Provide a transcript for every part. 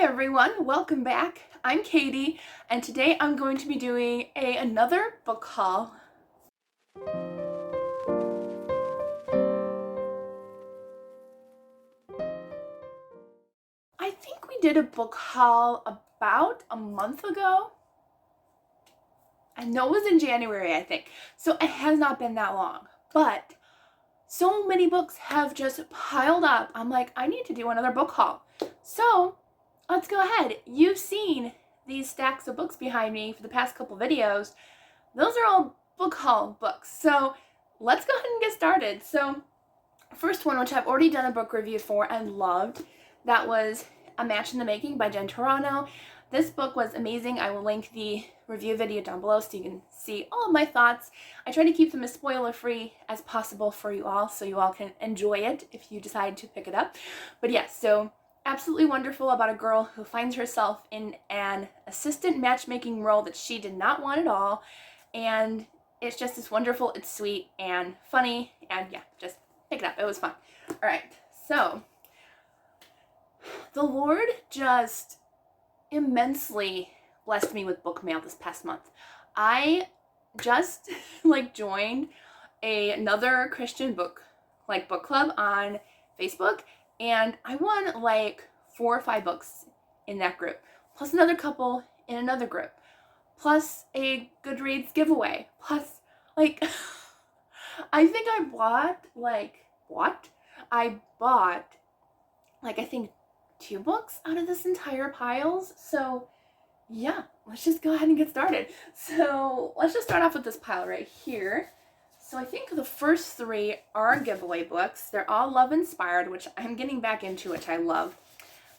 everyone, welcome back. I'm Katie, and today I'm going to be doing another book haul. I think we did a book haul about a month ago. I know it was in January, I think, so it has not been that long, but so many books have just piled up. I'm like, I need to do another book haul. So let's go ahead. You've seen these stacks of books behind me for the past couple videos. Those are all book haul books. So let's go ahead and get started. So first one, which I've already done a book review for and loved, that was A Match in the Making by Jen Turano. This book was amazing. I will link the review video down below so you can see all of my thoughts. I try to keep them as spoiler free as possible for you all so you all can enjoy it if you decide to pick it up. But yes, so absolutely wonderful about a girl who finds herself in an assistant matchmaking role that she did not want at all. And it's just as wonderful, it's sweet and funny, and yeah, just pick it up. It was fun. All right, so the Lord just immensely blessed me with book mail this past month. I just joined another Christian book club on Facebook, and I won 4 or 5 books in that group, plus another couple in another group, plus a Goodreads giveaway, plus I think I bought I think 2 books out of this entire piles. So yeah, let's just go ahead and get started. So let's just start off with this pile right here. So I think the first 3 are giveaway books. They're all love inspired, which I'm getting back into, which I love.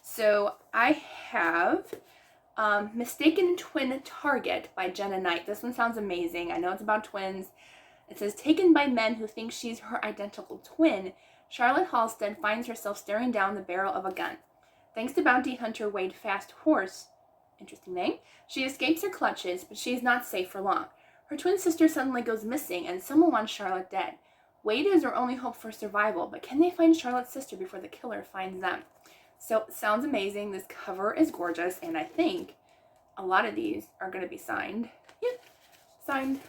So I have Mistaken Twin Target by Jenna Knight. This one sounds amazing. I know it's about twins. It says, taken by men who think she's her identical twin, Charlotte Halstead finds herself staring down the barrel of a gun. Thanks to bounty hunter Wade Fast Horse, interesting name, she escapes her clutches, but she is not safe for long. Her twin sister suddenly goes missing, and someone wants Charlotte dead. Wade is her only hope for survival, but can they find Charlotte's sister before the killer finds them? So, it sounds amazing. This cover is gorgeous, and I think a lot of these are going to be signed. Yep, signed.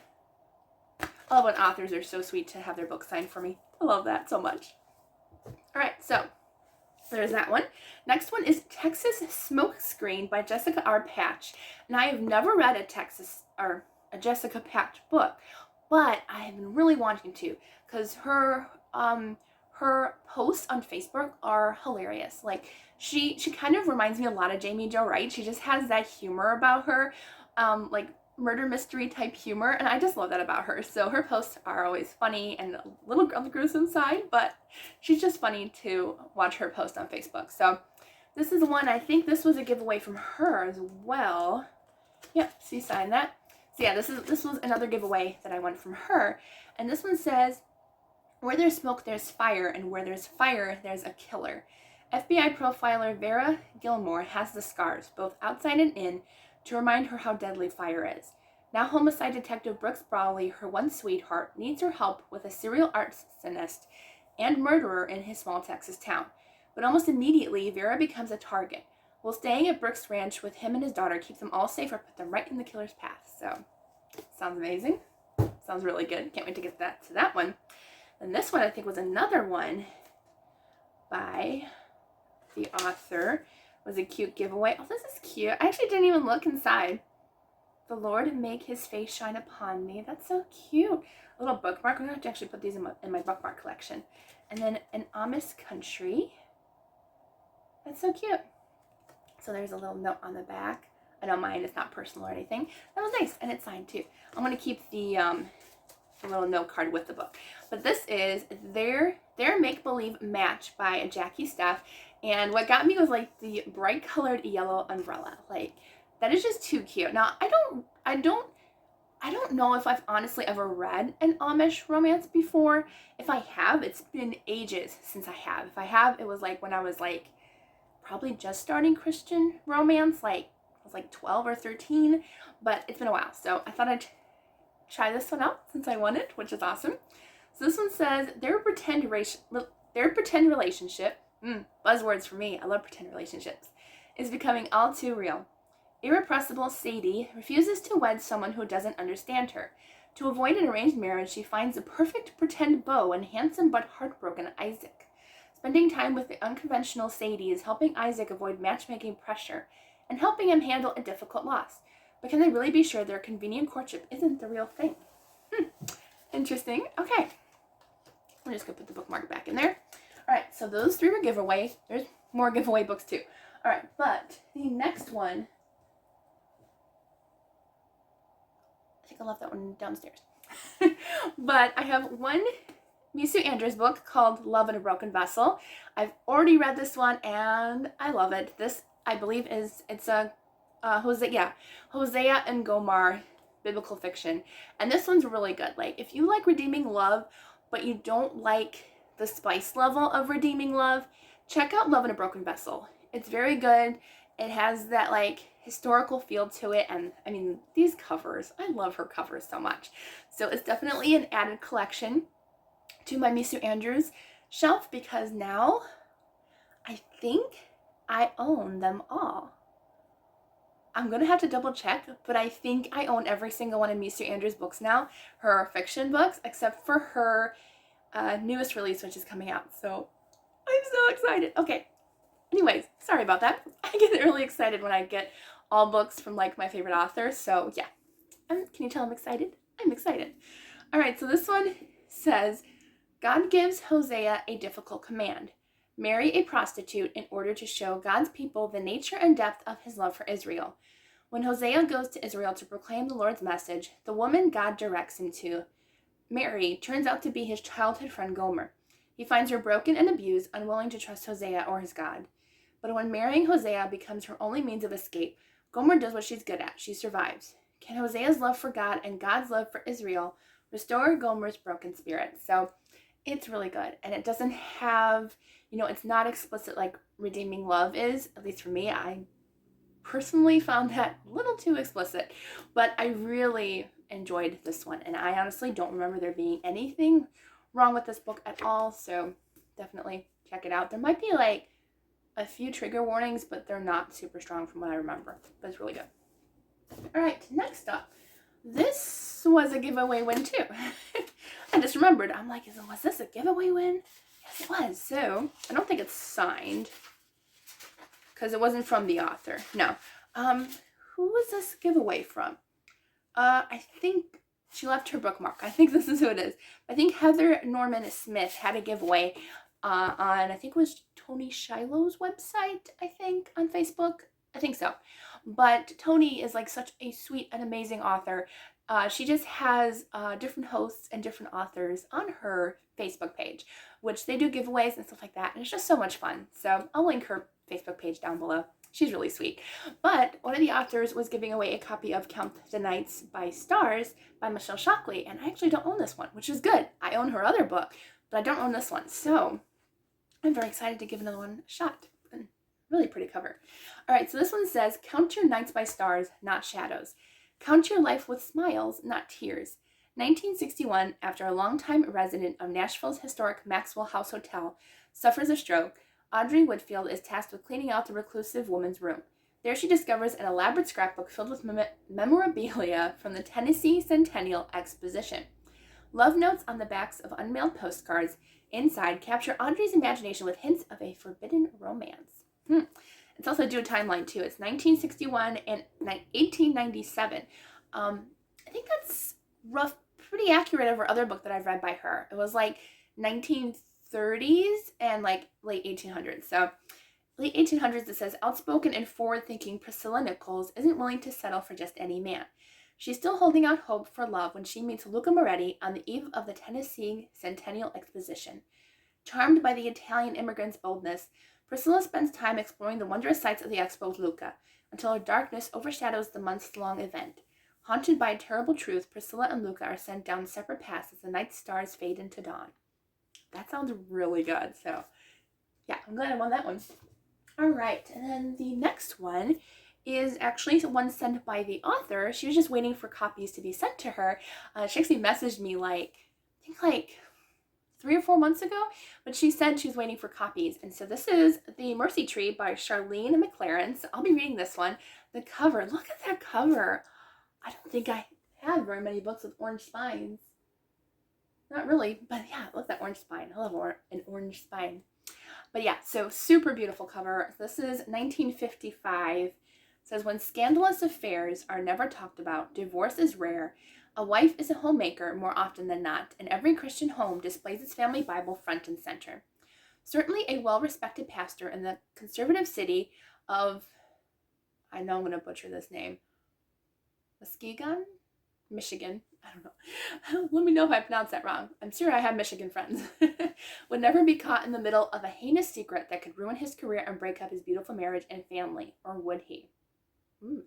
I love when authors are so sweet to have their books signed for me. I love that so much. Alright, so there's that one. Next one is Texas Smokescreen by Jessica R. Patch. And I have never read a Jessica Patch book, but I have been really wanting to, because her posts on Facebook are hilarious. She kind of reminds me a lot of Jamie Jo Wright. She just has that humor about her, murder mystery type humor, and I just love that about her. So her posts are always funny and a little on the gruesome side, but she's just funny to watch her post on Facebook. So this is one, I think this was a giveaway from her as well. Yep, she signed that. So yeah, this was another giveaway that I won from her. And this one says, where there's smoke, there's fire, and where there's fire, there's a killer. FBI profiler Vera Gilmore has the scars, both outside and in, to remind her how deadly fire is. Now homicide detective Brooks Brawley, her one sweetheart, needs her help with a serial arsonist and murderer in his small Texas town. But almost immediately, Vera becomes a target. While staying at Brooks' ranch with him and his daughter keeps them all safe or put them right in the killer's path. So, sounds amazing. Sounds really good. Can't wait to get to that one. And this one I think was another one by the author. Was a cute giveaway. Oh, this is cute. I actually didn't even look inside. The Lord make his face shine upon me. That's so cute. A little bookmark. I'm going to have to actually put these in my bookmark collection. And then an Amish country. That's so cute. So there's a little note on the back. I know mine is not personal or anything. That was nice. And it's signed too. I'm going to keep the little note card with the book. But this is their Makebelieve Match by Jackie Steff. And what got me was the bright colored yellow umbrella. That is just too cute. Now, I don't know if I've honestly ever read an Amish romance before. If I have, it's been ages since I have. If I have, it was when I was probably just starting Christian romance. I was 12 or 13, but it's been a while. So I thought I'd try this one out since I won it, which is awesome. So this one says, their pretend relationship, buzzwords for me, I love pretend relationships, is becoming all too real. Irrepressible Sadie refuses to wed someone who doesn't understand her. To avoid an arranged marriage, she finds a perfect pretend beau in handsome but heartbroken Isaac. Spending time with the unconventional Sadie is helping Isaac avoid matchmaking pressure and helping him handle a difficult loss. But can they really be sure their convenient courtship isn't the real thing? Interesting. Okay. I'm just going to put the bookmark back in there. All right, so those 3 were giveaway. There's more giveaway books too. All right, but the next one, I think I left that one downstairs. But I have one Misu Andrews book called Love in a Broken Vessel. I've already read this one and I love it. This, I believe, it's a Hosea and Gomer biblical fiction. And this one's really good. Like, if you like redeeming love, but you don't like the spice level of redeeming love, check out Love in a Broken Vessel. It's very good. It has that, like, historical feel to it. And, I mean, these covers, I love her covers so much. So it's definitely an added collection to my Misu Andrews shelf because now I think I own them all. I'm going to have to double check, but I think I own every single one of Misu Andrews' books now, her fiction books, except for her newest release, which is coming out. So I'm so excited. Okay. Anyways, sorry about that. I get really excited when I get all books from, like, my favorite authors. So yeah. Can you tell I'm excited? I'm excited. All right. So this one says, God gives Hosea a difficult command. Marry a prostitute in order to show God's people the nature and depth of his love for Israel. When Hosea goes to Israel to proclaim the Lord's message, the woman God directs him to marry turns out to be his childhood friend Gomer. He finds her broken and abused, unwilling to trust Hosea or his God. But when marrying Hosea becomes her only means of escape, Gomer does what she's good at. She survives. Can Hosea's love for God and God's love for Israel restore Gomer's broken spirit? So it's really good. And it doesn't have, it's not explicit like redeeming love is, at least for me. I personally found that a little too explicit, but I really enjoyed this one. And I honestly don't remember there being anything wrong with this book at all. So definitely check it out. There might be like a few trigger warnings, but they're not super strong from what I remember, but it's really good. All right, next up. This was a giveaway win too. I just remembered. I'm like, was this a giveaway win? Yes, it was. So I don't think it's signed because it wasn't from the author. No. Who was this giveaway from? I think she left her bookmark. I think this is who it is. I think Heather Norman Smith had a giveaway on, I think it was Toni Shiloh's website, I think, on Facebook. I think so. But Toni is like such a sweet and amazing author. She just has different hosts and different authors on her Facebook page, which they do giveaways and stuff like that. And it's just so much fun. So I'll link her Facebook page down below. She's really sweet. But one of the authors was giving away a copy of Count the Nights by Stars by Michelle Shockley. And I actually don't own this one, which is good. I own her other book, but I don't own this one. So I'm very excited to give another one a shot. Really pretty cover. All right, so this one says, count your nights by stars, not shadows. Count your life with smiles, not tears. 1961, after a longtime resident of Nashville's historic Maxwell House Hotel suffers a stroke, Audrey Whitfield is tasked with cleaning out the reclusive woman's room. There she discovers an elaborate scrapbook filled with memorabilia from the Tennessee Centennial Exposition. Love notes on the backs of unmailed postcards inside capture Audrey's imagination with hints of a forbidden romance. It's also due a timeline too. It's 1961 and 1897. I think that's pretty accurate of her other book that I've read by her. It was like 1930s and like late 1800s. So late 1800s, it says, outspoken and forward-thinking Priscilla Nichols isn't willing to settle for just any man. She's still holding out hope for love when she meets Luca Moretti on the eve of the Tennessee Centennial Exposition. Charmed by the Italian immigrant's boldness, Priscilla spends time exploring the wondrous sights of the expo with Luca, until her darkness overshadows the months-long event. Haunted by a terrible truth, Priscilla and Luca are sent down separate paths as the night stars fade into dawn. That sounds really good, so yeah, I'm glad I won that one. All right, and then the next one is actually one sent by the author. She was just waiting for copies to be sent to her. She actually messaged me 3 or 4 months ago, but she said she's waiting for copies. And so this is The Mercy Tree by Charlene McLaren. So I'll be reading this one. The cover, look at that cover. I don't think I have very many books with orange spines. Not really, but yeah, look at that orange spine. I love an orange spine. But yeah, so super beautiful cover. This is 1955. It says, when scandalous affairs are never talked about, divorce is rare. A wife is a homemaker more often than not, and every Christian home displays its family Bible front and center. Certainly a well-respected pastor in the conservative city of, I know I'm going to butcher this name, Muskegon, Michigan. I don't know. Let me know if I pronounce that wrong. I'm sure I have Michigan friends. Would never be caught in the middle of a heinous secret that could ruin his career and break up his beautiful marriage and family, or would he?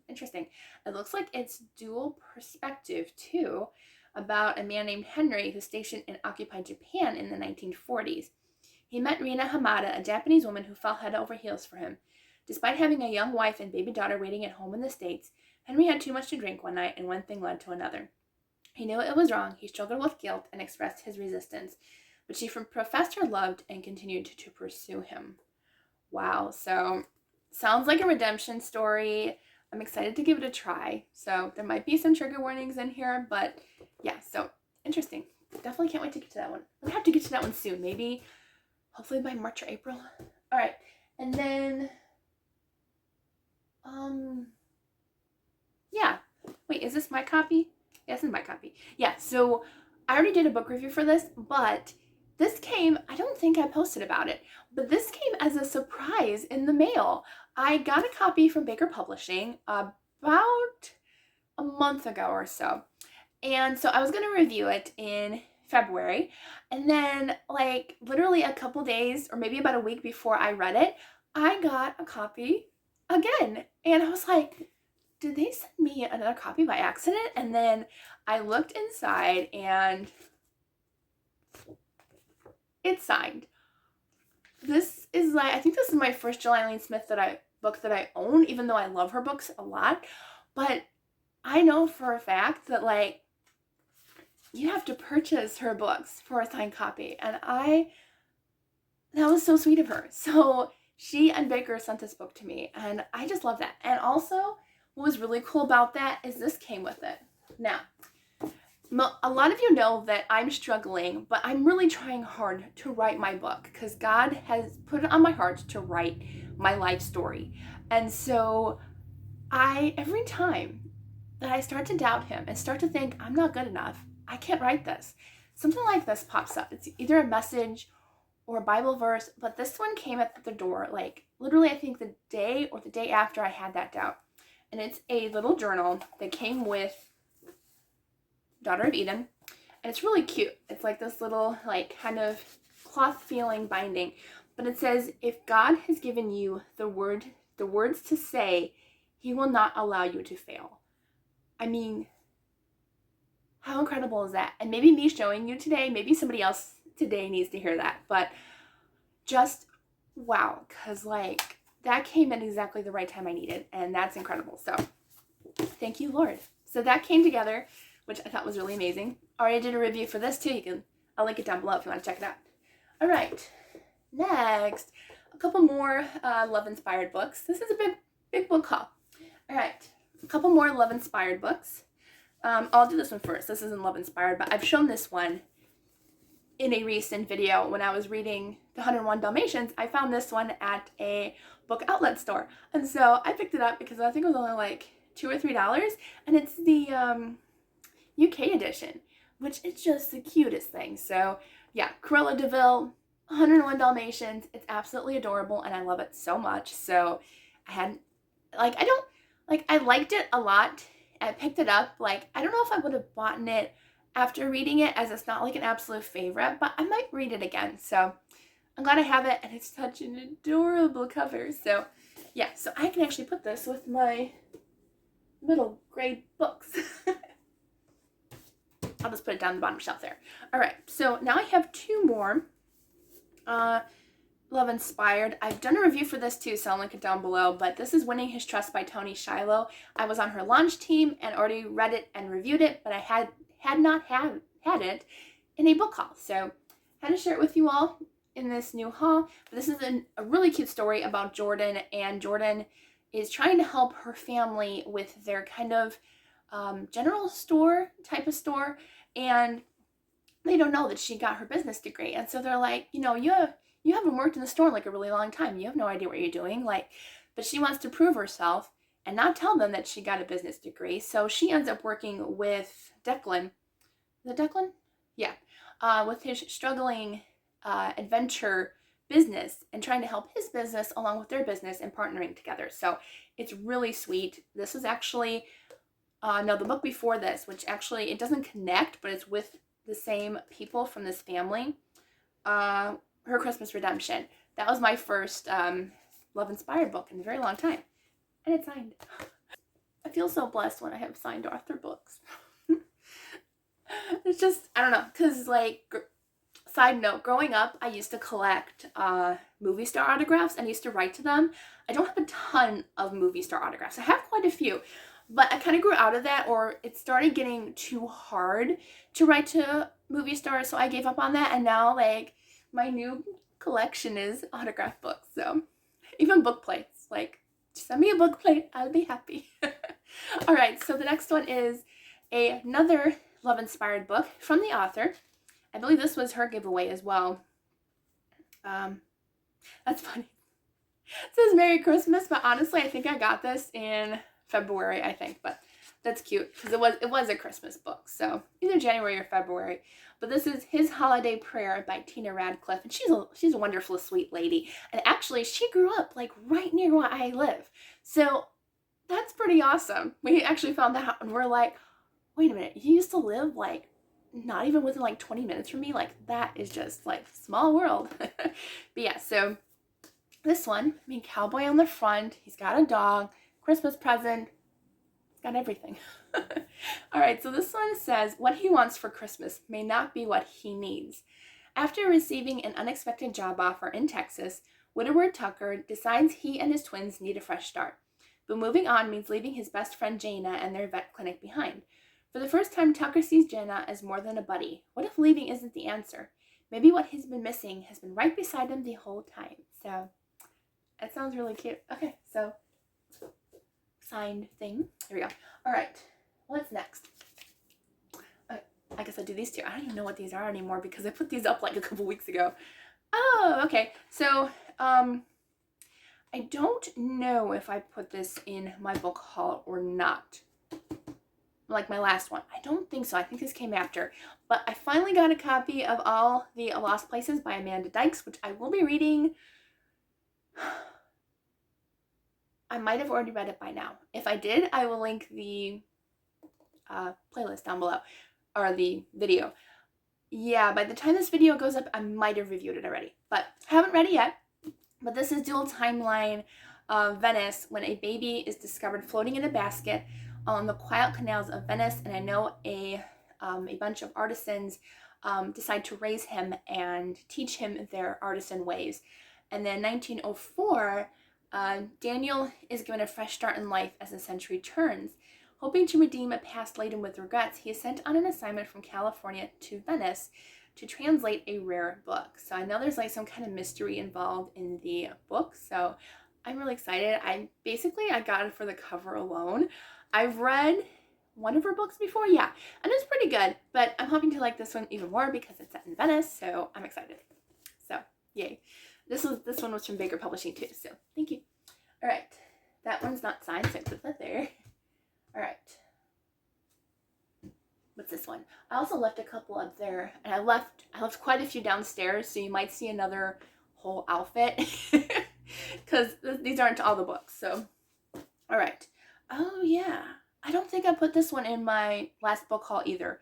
Interesting. It looks like it's dual perspective too, about a man named Henry who's stationed in occupied Japan in the 1940s. He met Rina Hamada, a Japanese woman who fell head over heels for him. Despite having a young wife and baby daughter waiting at home in the States, Henry had too much to drink one night, and one thing led to another. He knew it was wrong, he struggled with guilt, and expressed his resistance, but she professed her love and continued to pursue him. Wow, so sounds like a redemption story. I'm excited to give it a try. So there might be some trigger warnings in here, but yeah, so interesting. Definitely can't wait to get to that one. I'm gonna have to get to that one soon. Maybe, hopefully by March or April. All right, and then, yeah. Wait, is this my copy? Yeah, this is my copy. Yeah, so I already did a book review for this, but this came, I don't think I posted about it, but this came as a surprise in the mail. I got a copy from Baker Publishing about a month ago or so. And so I was going to review it in February. And then like literally a couple days or maybe about a week before I read it, I got a copy again. And I was like, did they send me another copy by accident? And then I looked inside and it's signed. This is like, I think this is my first Jill Eileen Smith book that I own, even though I love her books a lot. But I know for a fact that like you have to purchase her books for a signed copy. And that was so sweet of her. So she and Baker sent this book to me and I just love that. And also what was really cool about that is this came with it. Now, a lot of you know that I'm struggling, but I'm really trying hard to write my book because God has put it on my heart to write my life story. And so every time that I start to doubt him and start to think I'm not good enough, I can't write this, something like this pops up. It's either a message or a Bible verse, but this one came at the door, like literally I think the day or the day after I had that doubt. And it's a little journal that came with Daughter of Eden, and it's really cute. It's like this little like kind of cloth feeling binding, but it says, if God has given you the words to say, he will not allow you to fail. I mean, how incredible is that? And maybe me showing you today, maybe somebody else today needs to hear that, but just wow, because like that came at exactly the right time I needed, and that's incredible. So thank you, Lord. So that came together, which I thought was really amazing. Already did a review for this too. I'll link it down below if you want to check it out. All right, next, a couple more love-inspired books. This is a big book haul. All right, a couple more love-inspired books. I'll do this one first. This isn't love-inspired, but I've shown this one in a recent video when I was reading The 101 Dalmatians. I found this one at a book outlet store, and so I picked it up because I think it was only like $2 or $3, and it's the UK edition, which is just the cutest thing. So yeah, Cruella Deville, 101 Dalmatians. It's absolutely adorable and I love it so much. So I liked it a lot. I picked it up. Like, I don't know if I would have bought it after reading it, as it's not like an absolute favorite, but I might read it again. So I'm glad I have it, and it's such an adorable cover. So yeah, so I can actually put this with my middle grade books. I'll just put it down the bottom shelf there. All right, so now I have two more love inspired. I've done a review for this too, so I'll link it down below, but this is Winning His Trust by Toni Shiloh. I was on her launch team and already read it and reviewed it, but I had not had it in a book haul. So had to share it with you all in this new haul. But this is a really cute story about Jordan, and Jordan is trying to help her family with their kind of general store type of store, and they don't know that she got her business degree. And so they're like, you know, you haven't worked in the store in like a really long time. You have no idea what you're doing. Like, but she wants to prove herself and not tell them that she got a business degree. So she ends up working with Declan. Is it Declan? Yeah. With his struggling adventure business and trying to help his business along with their business and partnering together. So it's really sweet. This is actually, no, the book before this, which actually, it doesn't connect, but it's with the same people from this family. Her Christmas Redemption. That was my first love-inspired book in a very long time. And it's signed. I feel so blessed when I have signed author books. It's just, I don't know, because like, side note, growing up, I used to collect movie star autographs and I used to write to them. I don't have a ton of movie star autographs. I have quite a few, but I kind of grew out of that, or it started getting too hard to write to movie stars, so I gave up on that, and now like my new collection is autograph books. So even book plates, like send me a book plate, I'll be happy. All right, so the next one is another love-inspired book from the author. I believe this was her giveaway as well. That's funny. It says Merry Christmas, but honestly, I think I got this in February, I think, but that's cute because it was a Christmas book, so either January or February. But this is His Holiday Prayer by Tina Radcliffe, and she's a wonderful, sweet lady. And actually, she grew up like right near where I live, so that's pretty awesome. We actually found that out, and we're like, wait a minute, you used to live like not even within like 20 minutes from me? Like, that is just like small world. But yeah, so this one, I mean, cowboy on the front, he's got a dog, Christmas present, he's got everything. All right, so this one says, what he wants for Christmas may not be what he needs. After receiving an unexpected job offer in Texas, widower Tucker decides he and his twins need a fresh start. But moving on means leaving his best friend Jaina and their vet clinic behind. For the first time, Tucker sees Jenna as more than a buddy. What if leaving isn't the answer? Maybe what he's been missing has been right beside him the whole time. So, that sounds really cute. Okay, so, signed thing. Here we go. All right, what's next? I guess I'll do these two. I don't even know what these are anymore because I put these up like a couple weeks ago. Oh, okay. So, I don't know if I put this in my book haul or not. Like my last one. I don't think so. I think this came after. But I finally got a copy of All the Lost Places by Amanda Dykes, which I will be reading. I might have already read it by now. If I did, I will link the playlist down below, or the video. Yeah, by the time this video goes up, I might have reviewed it already, but haven't read it yet. But this is dual timeline Venice, when a baby is discovered floating in a basket on the quiet canals of Venice, and I know a bunch of artisans decide to raise him and teach him their artisan ways. And then 1904, Daniel is given a fresh start in life as the century turns. Hoping to redeem a past laden with regrets, he is sent on an assignment from California to Venice to translate a rare book. So I know there's like some kind of mystery involved in the book, so I'm really excited. I got it for the cover alone. I've read one of her books before, yeah, and it's pretty good, but I'm hoping to like this one even more because it's set in Venice, so I'm excited. So, yay. This one was from Baker Publishing too, so thank you. All right, that one's not signed, so I put that there. All right. What's this one? I also left a couple up there, and I left quite a few downstairs, so you might see another whole outfit because these aren't all the books. So, all right. Oh yeah, I don't think I put this one in my last book haul either.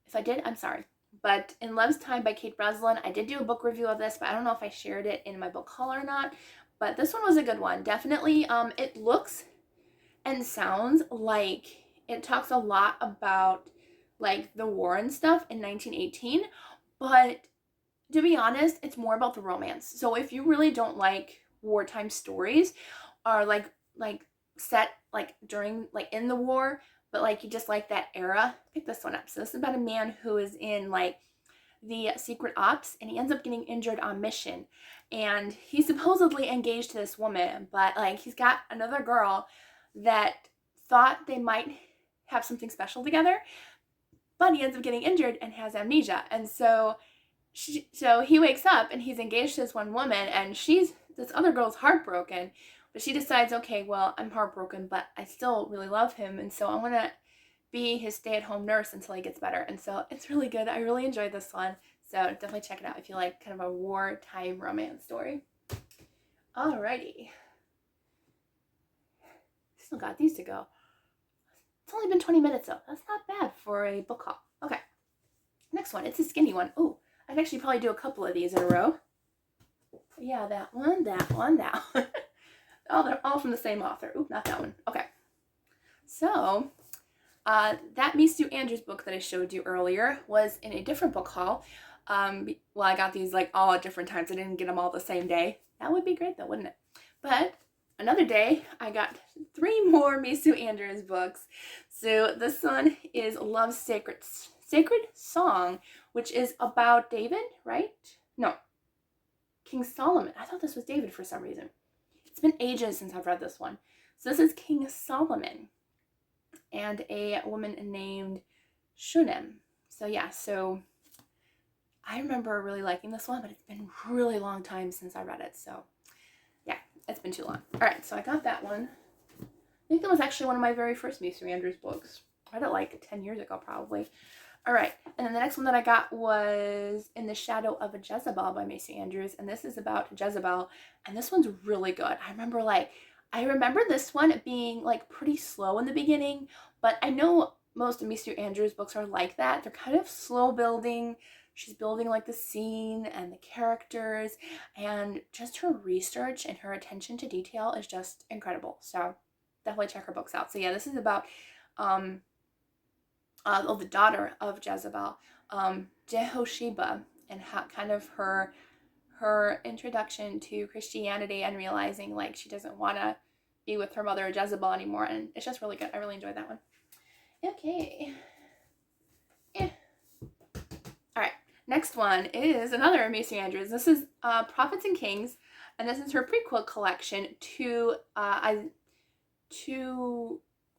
If I did, I'm sorry. But In Love's Time by Kate Breslin, I did do a book review of this, but I don't know if I shared it in my book haul or not. But this one was a good one, definitely. It looks and sounds like it talks a lot about like the war and stuff in 1918, but to be honest, it's more about the romance. So if you really don't like wartime stories, or like set like during like in the war, but like you just like that era, pick this one up. So this is about a man who is in like the secret ops, and he ends up getting injured on mission. And he's supposedly engaged to this woman, but like he's got another girl that thought they might have something special together, but he ends up getting injured and has amnesia. And so he wakes up and he's engaged to this one woman, and this other girl's heartbroken, but she decides, okay, well, I'm heartbroken, but I still really love him, and so I want to be his stay-at-home nurse until he gets better. And so it's really good. I really enjoyed this one. So definitely check it out if you like kind of a wartime romance story. Alrighty. Still got these to go. It's only been 20 minutes though. That's not bad for a book haul. Okay. Next one. It's a skinny one. Oh, I'd actually probably do a couple of these in a row. Yeah, that one, that one, that one. Oh, they're all from the same author. Ooh, not that one. Okay. So, that Me Sue Andrews book that I showed you earlier was in a different book haul. Well, I got these like all at different times. I didn't get them all the same day. That would be great though, wouldn't it? But another day, I got 3 more Me Sue Andrews books. So this one is Love's Sacred Song, which is about David, right? No, King Solomon. I thought this was David for some reason. It's been ages since I've read this one. So this is King Solomon and a woman named Shunem. So yeah, so I remember really liking this one, but it's been a really long time since I read it. So yeah, it's been too long. All right, so I got that one. I think that was actually one of my very first Me Sue Andrews books. I read it like 10 years ago, probably. All right, and then the next one that I got was In the Shadow of a Jezebel by Me Sue Andrews, and this is about Jezebel, and this one's really good. I remember this one being like pretty slow in the beginning, but I know most of Me Sue Andrews books are like that. They're kind of slow building. She's building like the scene and the characters, and just her research and her attention to detail is just incredible. So definitely check her books out. So yeah, this is about the daughter of Jezebel, Jehosheba, and how kind of her introduction to Christianity and realizing like she doesn't want to be with her mother Jezebel anymore, and it's just really good. I really enjoyed that one. Okay. Yeah. All right. Next one is another Me Sue Andrews. This is Prophets and Kings, and this is her prequel collection to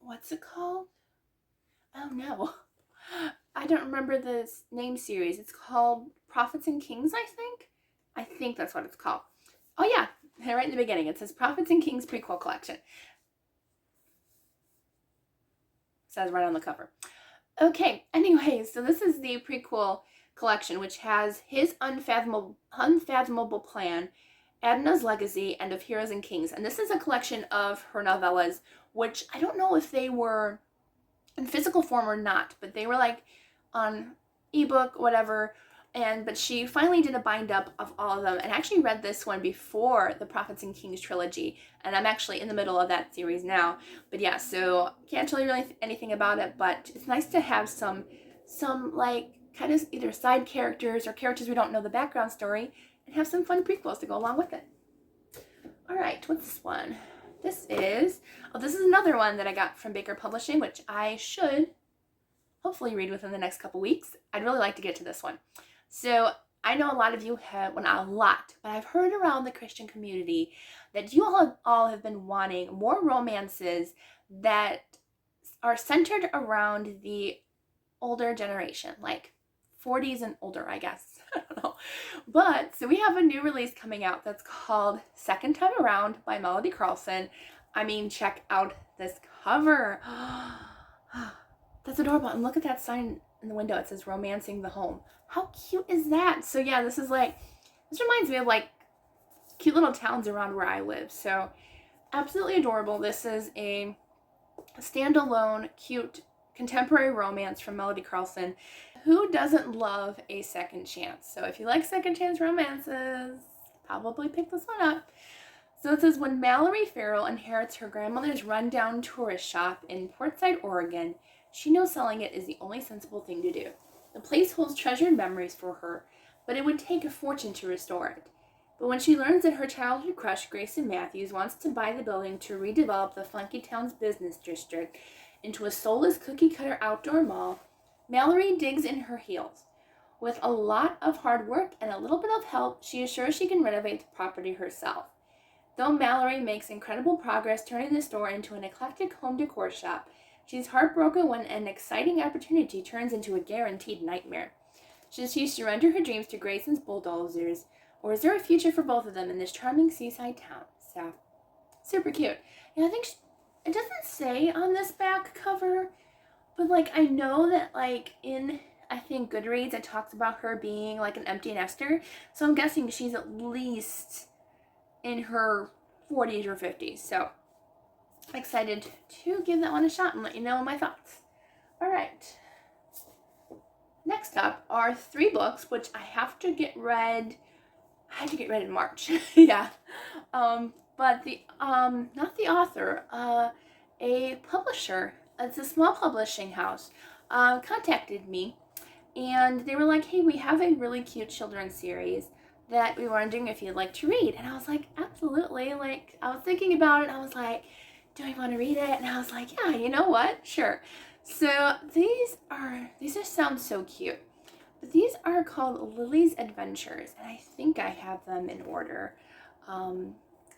what's it called? Oh no, I don't remember the name series. It's called Prophets and Kings, I think. I think that's what it's called. Oh yeah, right in the beginning it says Prophets and Kings prequel collection. It says right on the cover. Okay, anyway, so this is the prequel collection, which has his unfathomable plan, Adna's legacy, and of Heroes and Kings. And this is a collection of her novellas, which I don't know if they were in physical form or not, but they were like on ebook, whatever. But she finally did a bind up of all of them, and actually read this one before the Prophets and Kings trilogy, and I'm actually in the middle of that series now. But yeah, so can't tell you really anything about it, but it's nice to have some like kind of either side characters or characters we don't know the background story, and have some fun prequels to go along with it. All right, what's this one? This is another one that I got from Baker Publishing, which I should hopefully read within the next couple weeks. I'd really like to get to this one. So I know a lot of you have, well, not a lot, but I've heard around the Christian community that you all have been wanting more romances that are centered around the older generation, like 40s and older, I guess. I don't know. But so we have a new release coming out that's called Second Time Around by Melody Carlson. I mean, check out this cover. That's adorable. And look at that sign in the window. It says Romancing the Home. How cute is that? So yeah, this reminds me of like cute little towns around where I live. So absolutely adorable. This is a standalone, cute, contemporary romance from Melody Carlson. Who doesn't love a second chance? So if you like second chance romances, probably pick this one up. So it says, when Mallory Farrell inherits her grandmother's rundown tourist shop in Portside, Oregon, she knows selling it is the only sensible thing to do. The place holds treasured memories for her, but it would take a fortune to restore it. But when she learns that her childhood crush, Grayson Matthews, wants to buy the building to redevelop the Funky Town's business district into a soulless cookie-cutter outdoor mall, Mallory digs in her heels. With a lot of hard work and a little bit of help, she is sure she can renovate the property herself. Though Mallory makes incredible progress turning the store into an eclectic home decor shop, she's heartbroken when an exciting opportunity turns into a guaranteed nightmare. Should she surrender her dreams to Grayson's bulldozers, or is there a future for both of them in this charming seaside town? So, super cute. And I think it doesn't say on this back cover, but like I know that like in I think Goodreads it talks about her being like an empty nester, so I'm guessing she's at least in her 40s or 50s. So excited to give that one a shot and let you know my thoughts. All right. Next up are 3 books which I have to get read. I had to get read in March. Yeah. But the not the author, a publisher. It's a small publishing house. Contacted me, and they were like, "Hey, we have a really cute children's series that we were wondering if you'd like to read." And I was like, "Absolutely!" Like I was thinking about it. And I was like, "Do I want to read it?" And I was like, "Yeah, you know what? Sure." So these just sound so cute. But these are called Lily's Adventures, and I think I have them in order.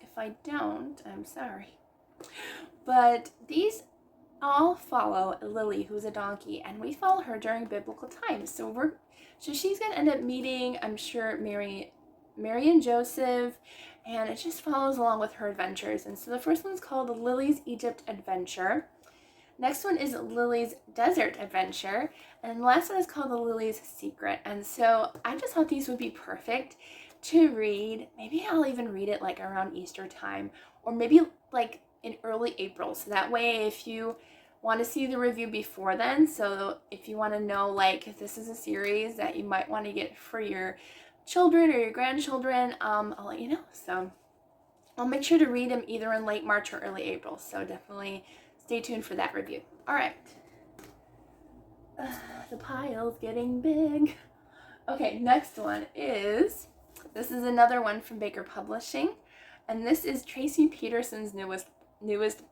If I don't, I'm sorry. But these all follow Lily, who's a donkey, and we follow her during biblical times. So she's gonna end up meeting, I'm sure, Mary and Joseph, and it just follows along with her adventures. And so the first one's called Lily's Egypt Adventure. Next one is Lily's Desert Adventure, and the last one is called The Lily's Secret. And so I just thought these would be perfect to read. Maybe I'll even read it like around Easter time, or maybe like in early April. So that way, if you want to see the review before then, so if you want to know like if this is a series that you might want to get for your children or your grandchildren, I'll let you know. So I'll make sure to read them either in late March or early April. So definitely stay tuned for that review. All right. The pile's getting big. Okay, next one is, this is another one from Baker Publishing, and this is Tracy Peterson's newest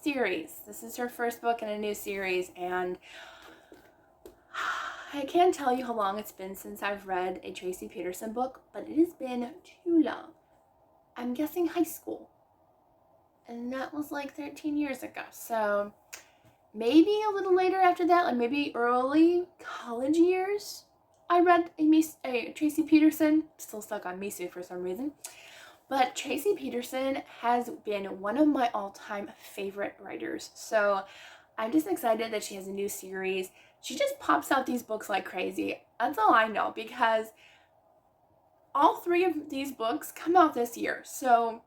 series. This is her first book in a new series, and I can't tell you how long it's been since I've read a Tracy Peterson book, but it has been too long. I'm guessing high school. And that was like 13 years ago. So maybe a little later after that, like maybe early college years, I read a Tracy Peterson. Still stuck on Misu for some reason. But Tracy Peterson has been one of my all-time favorite writers. So I'm just excited that she has a new series. She just pops out these books like crazy. That's all I know, because all 3 of these books come out this year. So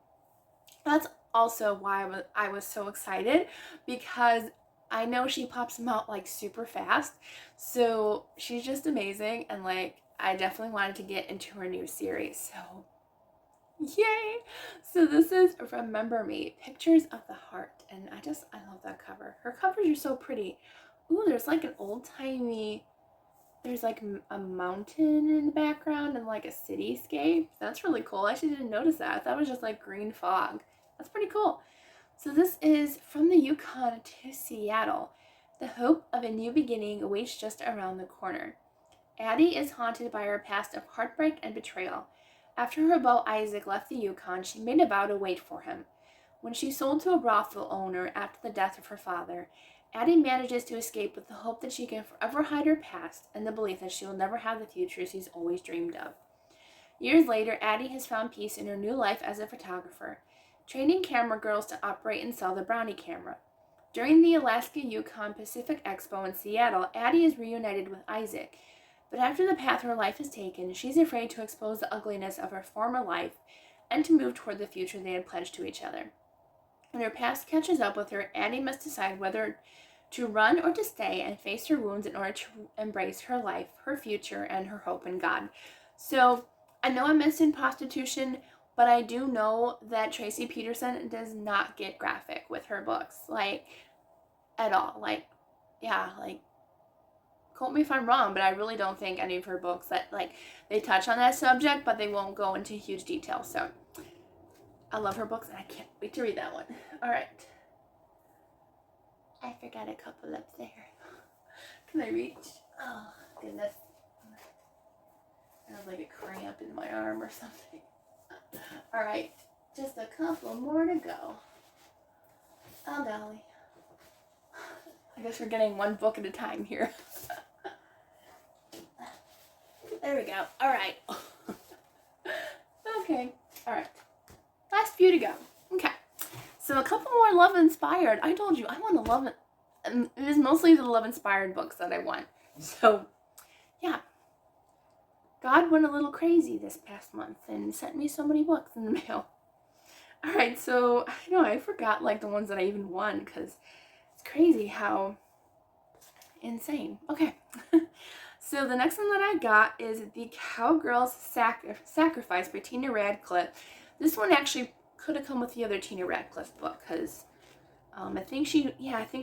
that's also why I was so excited, because I know she pops them out like super fast. So she's just amazing, and like I definitely wanted to get into her new series. So yay! So this is Remember Me, Pictures of the Heart, and I love that cover. Her covers are so pretty. Ooh, there's like an old-timey, there's like a mountain in the background and like a cityscape. That's really cool. I actually didn't notice that. I thought it was just like green fog. That's pretty cool. So this is From the Yukon to Seattle. The hope of a new beginning awaits just around the corner. Addie is haunted by her past of heartbreak and betrayal. After her beau Isaac left the Yukon, she made a vow to wait for him. When she's sold to a brothel owner after the death of her father, Addie manages to escape with the hope that she can forever hide her past and the belief that she will never have the future she's always dreamed of. Years later, Addie has found peace in her new life as a photographer, training camera girls to operate and sell the Brownie camera. During the Alaska Yukon Pacific Expo in Seattle, Addie is reunited with Isaac, but after the path her life has taken, she's afraid to expose the ugliness of her former life and to move toward the future they had pledged to each other. When her past catches up with her, Addie must decide whether to run or to stay and face her wounds in order to embrace her life, her future, and her hope in God. So I know I mentioned prostitution, but I do know that Tracy Peterson does not get graphic with her books, like, at all. Like, yeah, like, quote me if I'm wrong, but I really don't think any of her books that, like, they touch on that subject, but they won't go into huge detail. So I love her books, and I can't wait to read that one. All right. I forgot a couple up there. Can I reach? Oh, goodness. I have like a cramp in my arm or something. All right, just a couple more to go. Oh golly. I guess we're getting one book at a time here. There we go. All right. Okay. All right. Last few to go. Okay. So a couple more love inspired. I told you I want to love it. It is mostly the love inspired books that I want. So yeah. God went a little crazy this past month and sent me so many books in the mail. All right. So I know I forgot like the ones that I even won because it's crazy how insane. Okay. So the next one that I got is the Cowgirl Sacrifice by Tina Radcliffe. This one actually could have come with the other Tina Radcliffe book because I think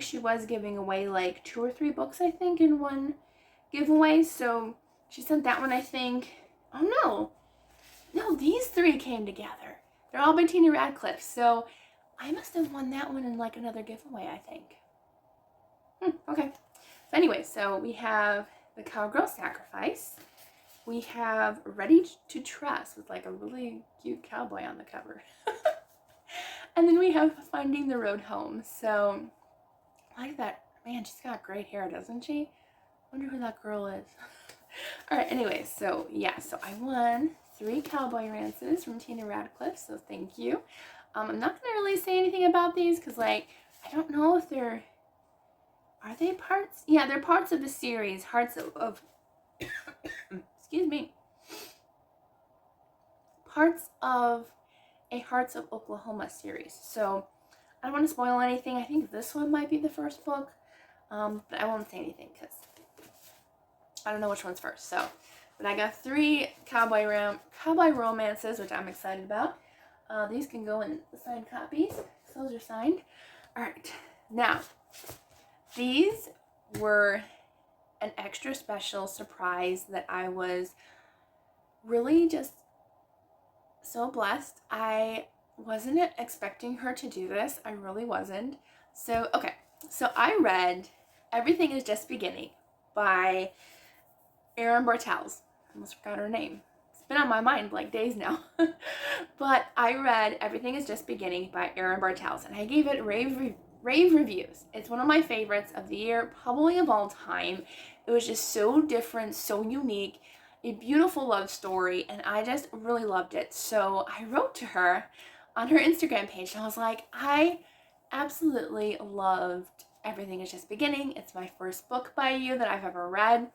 she was giving away like 2 or 3 books, I think, in one giveaway. So she sent that one, I think. Oh no, these 3 came together. They're all by Tina Radcliffe. So I must have won that one in like another giveaway, I think. Okay. So anyway, so we have the Cowgirl Sacrifice. We have Ready to Trust with like a really cute cowboy on the cover. And then we have Finding the Road Home. So I like that. Man, she's got great hair, doesn't she? Wonder who that girl is. All right, anyway, so yeah, so I won 3 cowboy rances from Tina Radcliffe, so thank you. I'm not going to really say anything about these because, like, I don't know if they're... Are they parts? Yeah, they're parts of the series. Hearts of excuse me. Parts of a Hearts of Oklahoma series. So I don't want to spoil anything. I think this one might be the first book. But I won't say anything because I don't know which one's first. So, but I got 3 cowboy romances, which I'm excited about. These can go in the signed copies. Those are signed. All right. Now, these were an extra special surprise that I was really just so blessed. I wasn't expecting her to do this. I really wasn't. So, okay. So I read Everything is Just Beginning by Erin Bartels. I almost forgot her name. It's been on my mind like days now. But I read Everything is Just Beginning by Erin Bartels, and I gave it rave reviews. It's one of my favorites of the year, probably of all time. It was just so different, so unique, a beautiful love story, and I just really loved it. So I wrote to her on her Instagram page, and I was like, I absolutely loved Everything is Just Beginning. It's my first book by you that I've ever read,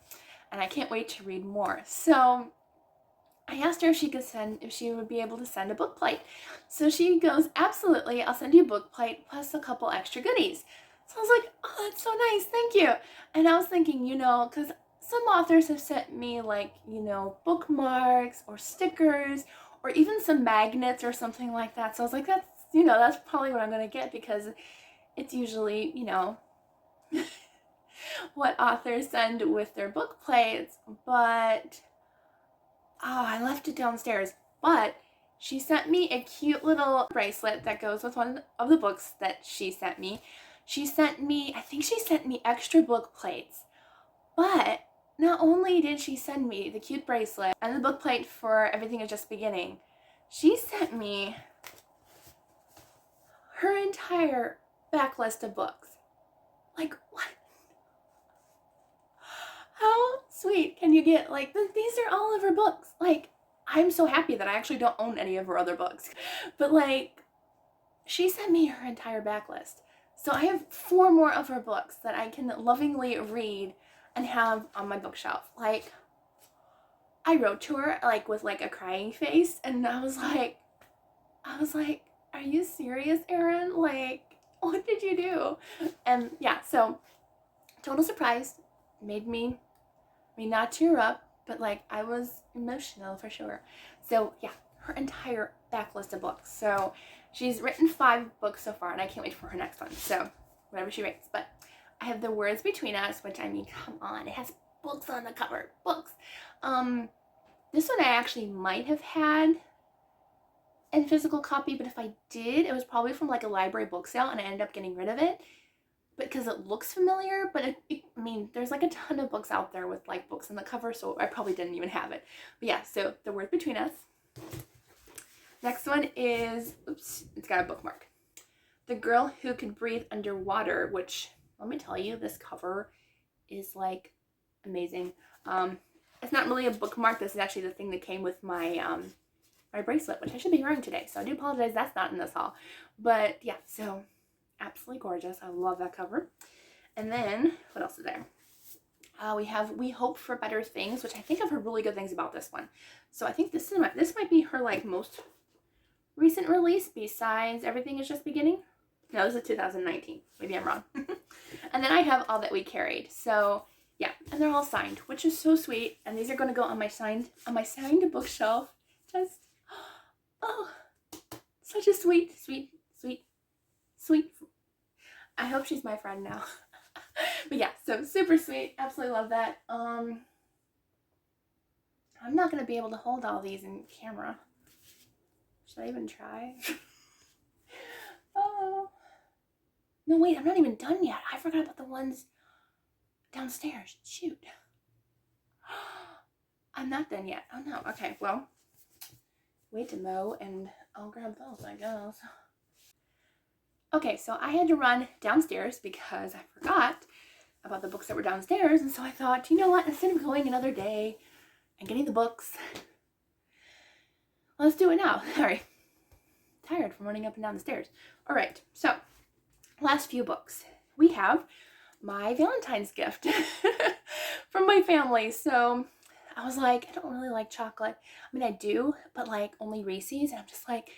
and I can't wait to read more. So I asked her if she would be able to send a book plate. So she goes, absolutely, I'll send you a book plate plus a couple extra goodies. So I was like, oh, that's so nice, thank you. And I was thinking, because some authors have sent me like, bookmarks or stickers or even some magnets or something like that. So I was like, that's probably what I'm going to get because it's usually, what authors send with their book plates. But I left it downstairs, but she sent me a cute little bracelet that goes with one of the books that she sent me. I think she sent me extra book plates, but not only did she send me the cute bracelet and the book plate for Everything is Just Beginning, she sent me her entire backlist of books. Like, what? How sweet can you get? Like, these are all of her books. Like, I'm so happy that I actually don't own any of her other books. But, like, she sent me her entire backlist. So I have 4 more of her books that I can lovingly read and have on my bookshelf. Like, I wrote to her, like, with, like, a crying face. And I was like, are you serious, Erin? Like, what did you do? And, yeah, so, total surprise. Made me not tear up, but like I was emotional for sure. So yeah, her entire backlist of books. So she's written 5 books so far, and I can't wait for her next one. So whatever she writes. But I have The Words Between Us, which, I mean, come on, it has books on the cover. Books. This one I actually might have had in physical copy, but if I did, it was probably from like a library book sale, and I ended up getting rid of it. because it looks familiar, but I mean, there's like a ton of books out there with like books on the cover, so I probably didn't even have it. But yeah, so The Word Between Us. Next one is, oops, it's got a bookmark. The Girl Who Could Breathe Underwater, which, let me tell you, this cover is like amazing. It's not really a bookmark. This is actually the thing that came with my my bracelet, which I should be wearing today. So I do apologize that's not in this haul. But yeah, so absolutely gorgeous. I love that cover. And then, what else is there? We have We Hope for Better Things, which I think I've heard really good things about this one. So I think this might be her like most recent release besides Everything Is Just Beginning. No, this is 2019. Maybe I'm wrong. And then I have All That We Carried. So yeah, and they're all signed, which is so sweet. And these are going to go on my signed bookshelf. Just, oh, such a sweet. I hope she's my friend now. But yeah, so super sweet. Absolutely love that. I'm not going to be able to hold all these in camera. Should I even try? Oh. No, wait, I'm not even done yet. I forgot about the ones downstairs. Shoot. I'm not done yet. Oh no. Okay, well, wait to mow and I'll grab those, I guess. Okay, so I had to run downstairs because I forgot about the books that were downstairs. And so I thought, you know what? Instead of going another day and getting the books, let's do it now. Sorry. Tired from running up and down the stairs. All right, so last few books. We have my Valentine's gift from my family. So I was like, I don't really like chocolate. I mean, I do, but like only Reese's. And I'm just like,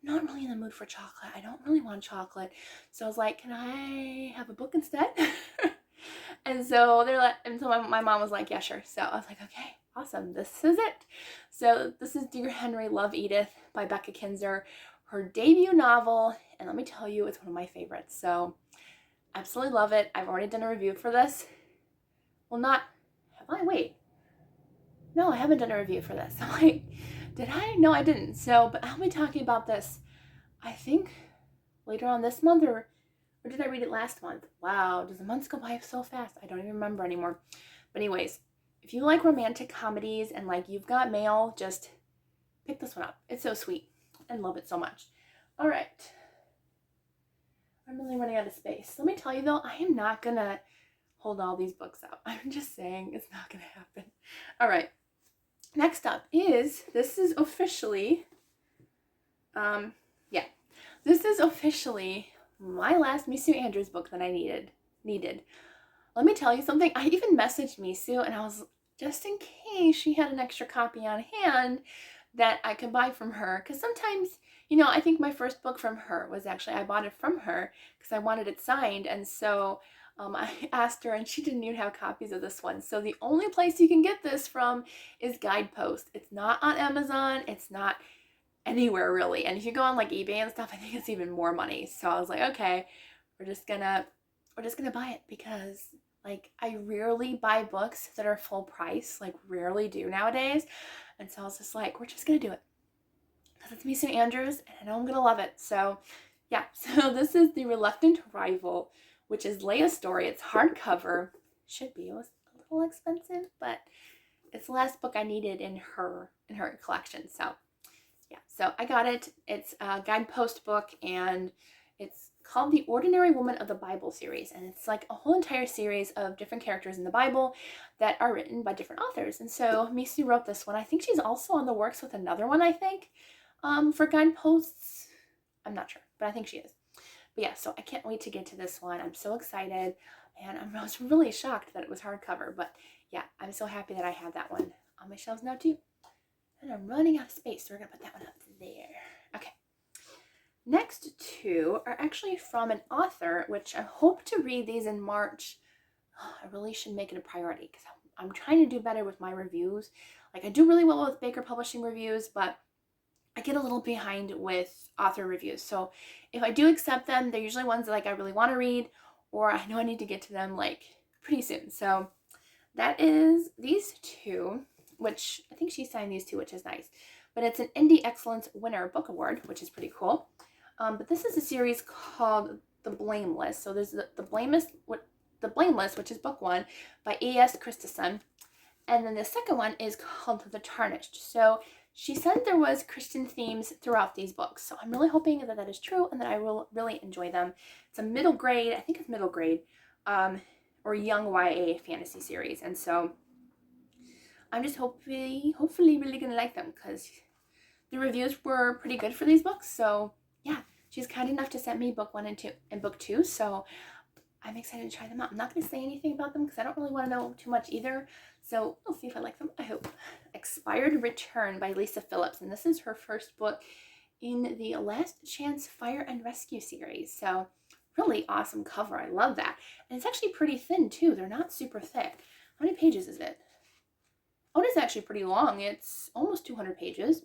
I'm not really in the mood for chocolate. I don't really want chocolate. So I was like, can I have a book instead? And so my mom was like, yeah, sure. So I was like, okay, awesome. This is it. So this is Dear Henry, Love Edith by Becca Kinzer, her debut novel. And let me tell you, it's one of my favorites. So absolutely love it. I've already done a review for this. Well, have I? Wait. No, I haven't done a review for this. I'm like, did I? No, I didn't. So, but I'll be talking about this, I think, later on this month, or did I read it last month? Wow, does the months go by so fast? I don't even remember anymore. But anyways, if you like romantic comedies and like You've Got Mail, just pick this one up. It's so sweet and love it so much. All right. I'm really running out of space. Let me tell you though, I am not gonna hold all these books up. I'm just saying it's not gonna happen. All right. Next up is, this is officially my last Misu Andrews book that I needed. Let me tell you something. I even messaged Misu and I was, just in case she had an extra copy on hand that I could buy from her. Because sometimes, you know, I think my first book from her was actually, I bought it from her because I wanted it signed. And so I asked her and she didn't even have copies of this one. So the only place you can get this from is Guidepost. It's not on Amazon. It's not anywhere really. And if you go on like eBay and stuff, I think it's even more money. So I was like, okay, we're just gonna buy it because like I rarely buy books that are full price, like rarely do nowadays. And so I was just like, we're just gonna do it because it's Misu Andrews and I know I'm gonna love it. So yeah, so this is The Reluctant Rival, which is Leia's story. It's hardcover. Should be. It was a little expensive, but it's the last book I needed in her collection. So yeah, so I got it. It's a Guidepost book and it's called The Ordinary Woman of the Bible series. And it's like a whole entire series of different characters in the Bible that are written by different authors. And so Misu wrote this one. I think she's also on the works with another one, I think, for Guideposts. I'm not sure, but I think she is. But yeah, so I can't wait to get to this one. I'm so excited. And I was really shocked that it was hardcover. But yeah, I'm so happy that I had that one on my shelves now too. And I'm running out of space, so we're going to put that one up there. Okay. Next two are actually from an author, which I hope to read these in March. I really should make it a priority because I'm trying to do better with my reviews. Like I do really well with Baker Publishing reviews, but I get a little behind with author reviews. So if I do accept them, they're usually ones that like I really want to read, or I know I need to get to them like pretty soon. So that is these two, which I think she signed these two, which is nice. But it's an Indie Excellence Winner Book Award, which is pretty cool. But this is a series called The Blameless. So there's the Blameless, which is book 1 by A.S. Christensen. And then the second one is called The Tarnished. So she said there was Christian themes throughout these books. So I'm really hoping that that is true and that I will really enjoy them. It's a middle grade, I think it's middle grade, or young YA fantasy series. And so I'm just hopefully really going to like them because the reviews were pretty good for these books. So yeah, she's kind enough to send me book 1 and book 2. So I'm excited to try them out. I'm not going to say anything about them because I don't really want to know too much either. So we'll see if I like them. I hope. Expired Return by Lisa Phillips. And this is her first book in the Last Chance Fire and Rescue series. So really awesome cover. I love that. And it's actually pretty thin too. They're not super thick. How many pages is it? Oh, it is actually pretty long. It's almost 200 pages.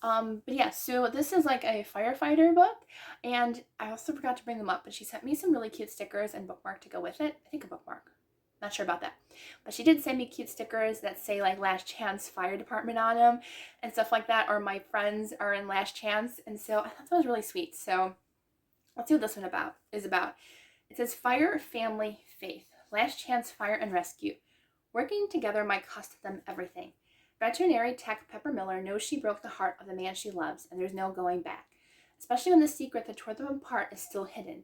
But yeah, so this is like a firefighter book, and I also forgot to bring them up, but she sent me some really cute stickers and bookmark to go with it. I think a bookmark. Not sure about that. But she did send me cute stickers that say like Last Chance Fire Department on them and stuff like that, or my friends are in Last Chance, and so I thought that was really sweet. So let's see what this one is about. It says Fire, Family, Faith. Last Chance Fire and Rescue. Working together might cost them everything. Veterinary tech Pepper Miller knows she broke the heart of the man she loves, and there's no going back, especially when the secret that tore them apart is still hidden.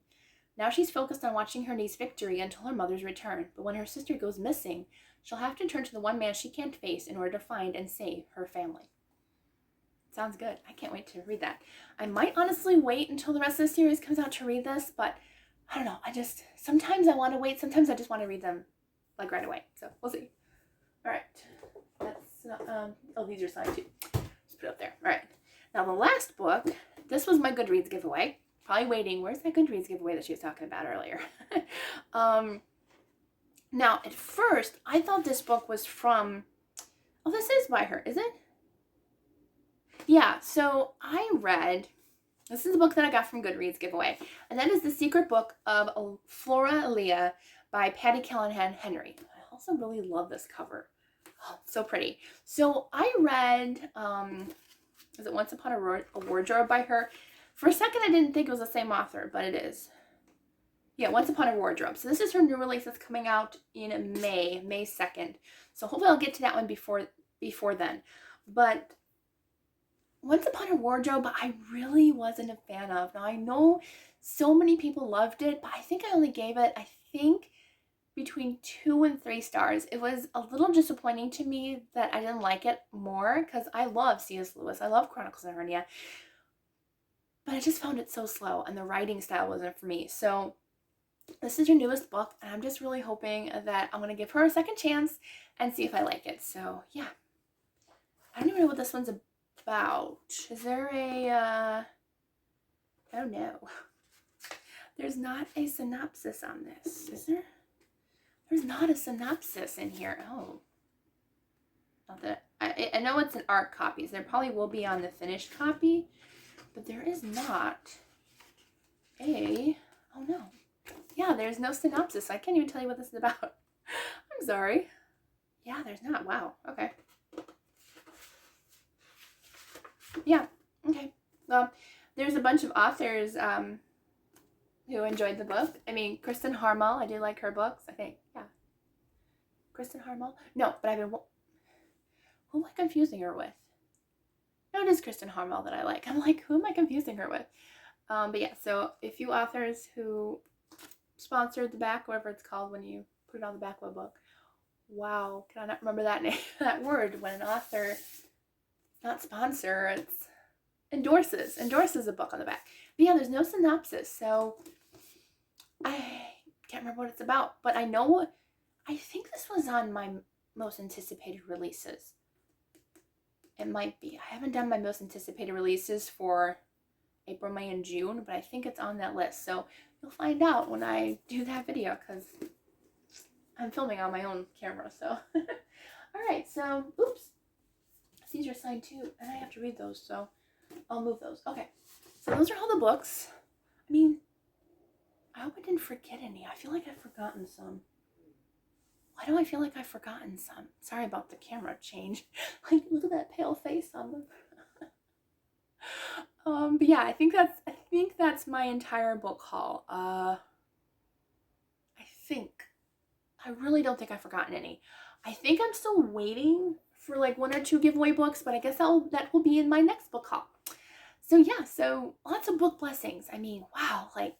Now she's focused on watching her niece's victory until her mother's return, but when her sister goes missing, she'll have to turn to the one man she can't face in order to find and save her family. Sounds good. I can't wait to read that. I might honestly wait until the rest of the series comes out to read this, but I don't know. Sometimes I want to wait, sometimes I just want to read them like right away. So we'll see. All right. These are signed too. Just put it up there. All right. Now the last book, this was my Goodreads giveaway. Probably waiting. Where's that Goodreads giveaway that she was talking about earlier? Now at first I thought this book was from, oh, this is by her, is it? Yeah. So I read, this is a book that I got from Goodreads giveaway, and that is The Secret Book of Flora Leah by Patty Callahan Henry. I also really love this cover. Oh, so pretty. So I read, is it Once Upon a Wardrobe by her? For a second, I didn't think it was the same author, but it is. Yeah, Once Upon a Wardrobe. So this is her new release that's coming out in May 2nd. So hopefully I'll get to that one before then. But Once Upon a Wardrobe, I really wasn't a fan of. Now I know so many people loved it, but I think I only gave it, between 2 and 3 stars. It was a little disappointing to me that I didn't like it more because I love C.S. Lewis. I love Chronicles of Narnia. But I just found it so slow and the writing style wasn't for me. So this is her newest book, and I'm just really hoping that I'm going to give her a second chance and see if I like it. So yeah. I don't even know what this one's about. Is there a, oh no. There's not a synopsis on this, is there? There's not a synopsis in here. Oh. Not that I know it's an art copy, so there probably will be on the finished copy, but there is not a, oh no. Yeah, there's no synopsis. I can't even tell you what this is about. I'm sorry. Yeah, there's not. Wow. Okay. Yeah. Okay. Well, there's a bunch of authors who enjoyed the book. I mean, Kristen Harmel, I do like her books, I think. Yeah. Kristen Harmel? No, but who am I confusing her with? No, it is Kristen Harmel that I like. I'm like, who am I confusing her with? But yeah, so a few authors who sponsored the back, whatever it's called when you put it on the back of a book. Wow, can I not remember that name, that word when an author, not sponsor, it's endorses a book on the back. But yeah, there's no synopsis, so I can't remember what it's about, but I think this was on my most anticipated releases. It might be. I haven't done my most anticipated releases for April, May, and June, but I think it's on that list. So you'll find out when I do that video because I'm filming on my own camera. So, all right. So, oops. These are signed too, and I have to read those, so I'll move those. Okay. So those are all the books. I mean, I hope I didn't forget any. I feel like I've forgotten some. Why do I feel like I've forgotten some? Sorry about the camera change. Like, look at that pale face on them. But yeah, I think that's my entire book haul. I really don't think I've forgotten any. I think I'm still waiting for like 1 or 2 giveaway books, but I guess that will be in my next book haul. So yeah, so lots of book blessings. I mean, wow, like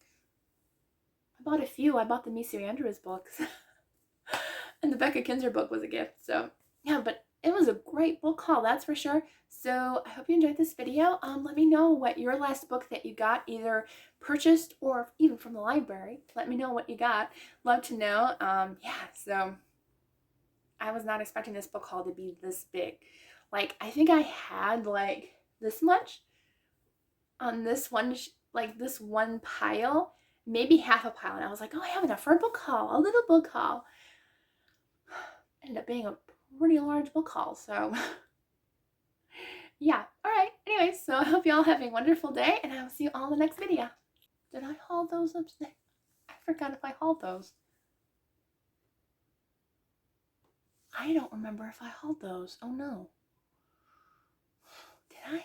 I bought a few. I bought the Missy Andrews books. And the Becca Kinzer book was a gift. So yeah, but it was a great book haul, that's for sure. So I hope you enjoyed this video. Let me know what your last book that you got either purchased or even from the library. Let me know what you got. Love to know. Yeah, so I was not expecting this book haul to be this big. Like, I think I had like this much on this one, like this one pile, maybe half a pile. And I was like, oh, I have enough for a book haul, a little book haul. Ended up being a pretty large book haul, so yeah. All right. Anyway, so I hope you all have a wonderful day, and I will see you all in the next video. Did I haul those up today? I forgot if I hauled those. I don't remember if I hauled those. Oh no. Did I?